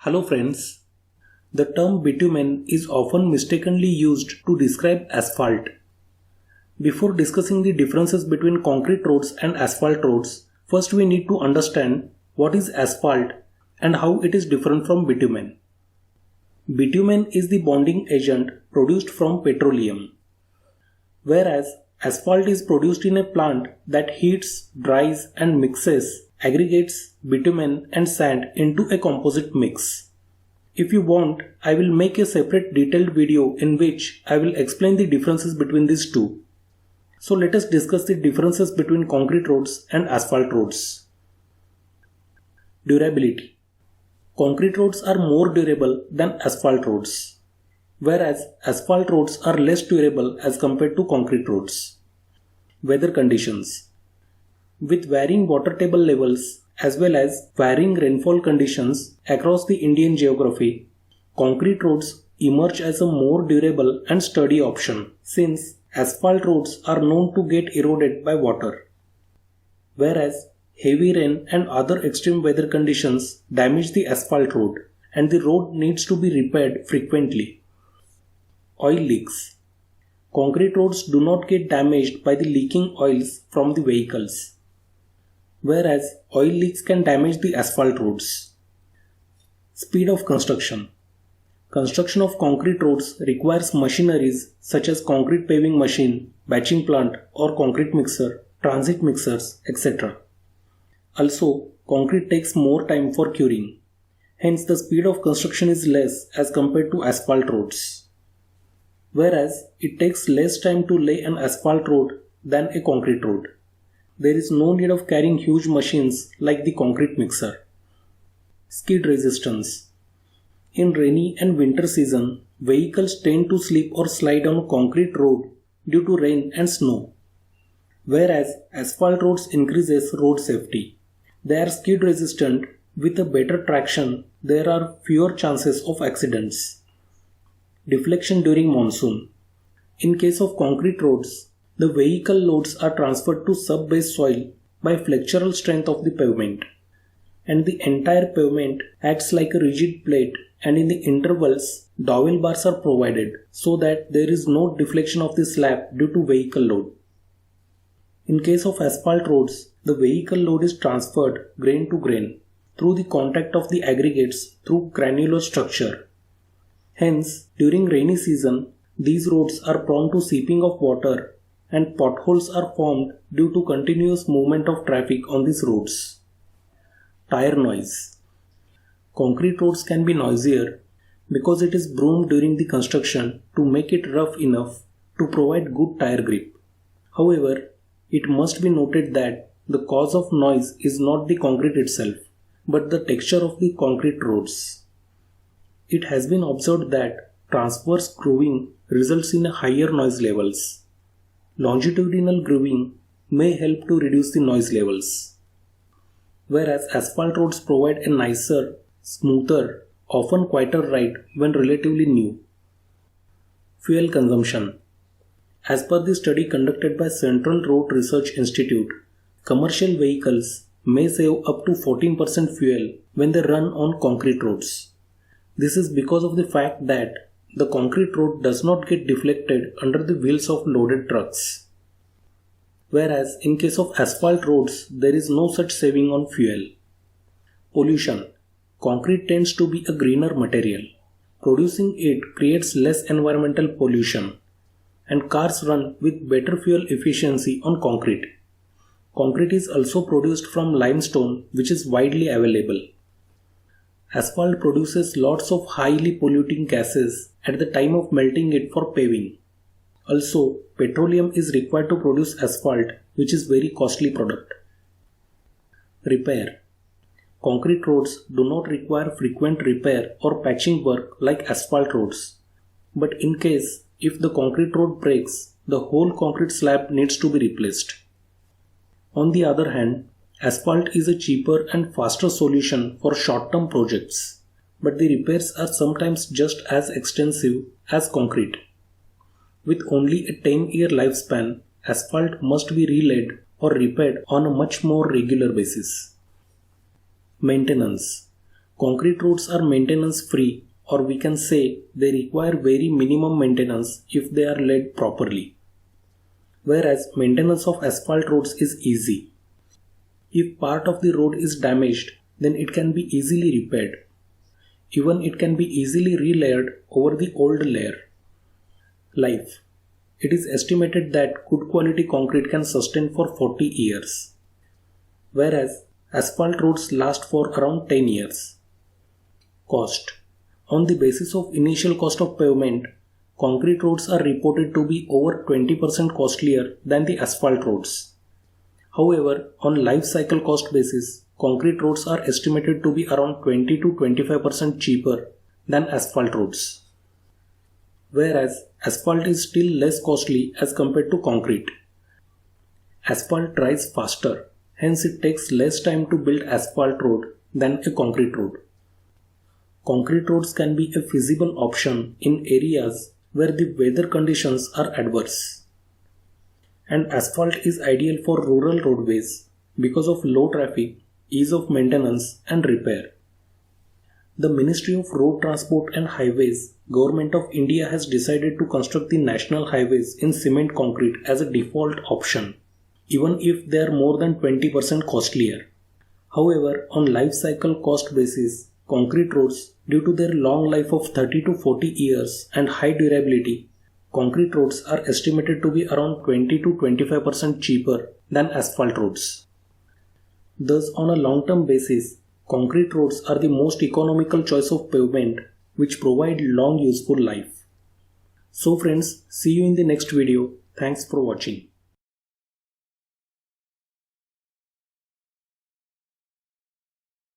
Hello friends. The term bitumen is often mistakenly used to describe asphalt. Before discussing the differences between concrete roads and asphalt roads, first we need to understand what is asphalt and how it is different from bitumen. Bitumen is the bonding agent produced from petroleum, whereas asphalt is produced in a plant that heats, dries and mixes aggregates, bitumen and sand into a composite mix. If you want, I will make a separate detailed video in which I will explain the differences between these two. So let us discuss the differences between concrete roads and asphalt roads. Durability. Concrete roads are more durable than asphalt roads, whereas asphalt roads are less durable as compared to concrete roads. Weather conditions. With varying water table levels as well as varying rainfall conditions across the Indian geography, concrete roads emerge as a more durable and sturdy option since asphalt roads are known to get eroded by water. Whereas heavy rain and other extreme weather conditions damage the asphalt road and the road needs to be repaired frequently. Oil leaks. Concrete roads do not get damaged by the leaking oils from the vehicles, whereas oil leaks can damage the asphalt roads. Speed of construction. Construction of concrete roads requires machineries such as concrete paving machine, batching plant or concrete mixer, transit mixers, etc. Also, concrete takes more time for curing. Hence, the speed of construction is less as compared to asphalt roads. Whereas, it takes less time to lay an asphalt road than a concrete road. There is no need of carrying huge machines like the concrete mixer. Skid resistance. In rainy and winter season, vehicles tend to slip or slide on a concrete road due to rain and snow. Whereas asphalt roads increases road safety. They are skid resistant. With a better traction, there are fewer chances of accidents. Deflection during monsoon. In case of concrete roads, the vehicle loads are transferred to sub-base soil by flexural strength of the pavement, and the entire pavement acts like a rigid plate, and in the intervals, dowel bars are provided so that there is no deflection of the slab due to vehicle load. In case of asphalt roads, the vehicle load is transferred grain to grain through the contact of the aggregates through granular structure. Hence, during rainy season, these roads are prone to seeping of water and potholes are formed due to continuous movement of traffic on these roads. Tire noise. Concrete roads can be noisier because it is broomed during the construction to make it rough enough to provide good tire grip. However, it must be noted that the cause of noise is not the concrete itself, but the texture of the concrete roads. It has been observed that transverse grooving results in higher noise levels. Longitudinal grooving may help to reduce the noise levels, whereas asphalt roads provide a nicer, smoother, often quieter ride when relatively new. Fuel consumption. As per the study conducted by Central Road Research Institute, commercial vehicles may save up to 14% fuel when they run on concrete roads. This is because of the fact that the concrete road does not get deflected under the wheels of loaded trucks. Whereas in case of asphalt roads, there is no such saving on fuel. Pollution. Concrete tends to be a greener material. Producing it creates less environmental pollution, and cars run with better fuel efficiency on concrete. Concrete is also produced from limestone, which is widely available. Asphalt produces lots of highly polluting gases at the time of melting it for paving. Also, petroleum is required to produce asphalt, which is very costly product. Repair. Concrete roads do not require frequent repair or patching work like asphalt roads. But in case if the concrete road breaks, the whole concrete slab needs to be replaced. On the other hand, asphalt is a cheaper and faster solution for short-term projects, but the repairs are sometimes just as extensive as concrete. With only a 10-year lifespan, asphalt must be relaid or repaired on a much more regular basis. Maintenance. Concrete roads are maintenance free, or we can say they require very minimum maintenance if they are laid properly. Whereas maintenance of asphalt roads is easy. If part of the road is damaged, then it can be easily repaired. Even it can be easily relayered over the old layer. Life. It is estimated that good quality concrete can sustain for 40 years, whereas asphalt roads last for around 10 years. Cost. On the basis of initial cost of pavement, concrete roads are reported to be over 20% costlier than the asphalt roads. However, on life cycle cost basis, concrete roads are estimated to be around 20 to 25% cheaper than asphalt roads. Whereas asphalt is still less costly as compared to concrete. Asphalt dries faster, hence it takes less time to build asphalt road than a concrete road. Concrete roads can be a feasible option in areas where the weather conditions are adverse. And asphalt is ideal for rural roadways because of low traffic, ease of maintenance and repair. The Ministry of Road Transport and Highways, Government of India has decided to construct the national highways in cement concrete as a default option, even if they are more than 20% costlier. However, on life cycle cost basis, concrete roads, due to their long life of 30 to 40 years and high durability, concrete roads are estimated to be around 20 to 25% cheaper than asphalt roads. Thus, on a long-term basis, concrete roads are the most economical choice of pavement which provide long useful life. So friends, see you in the next video. Thanks for watching.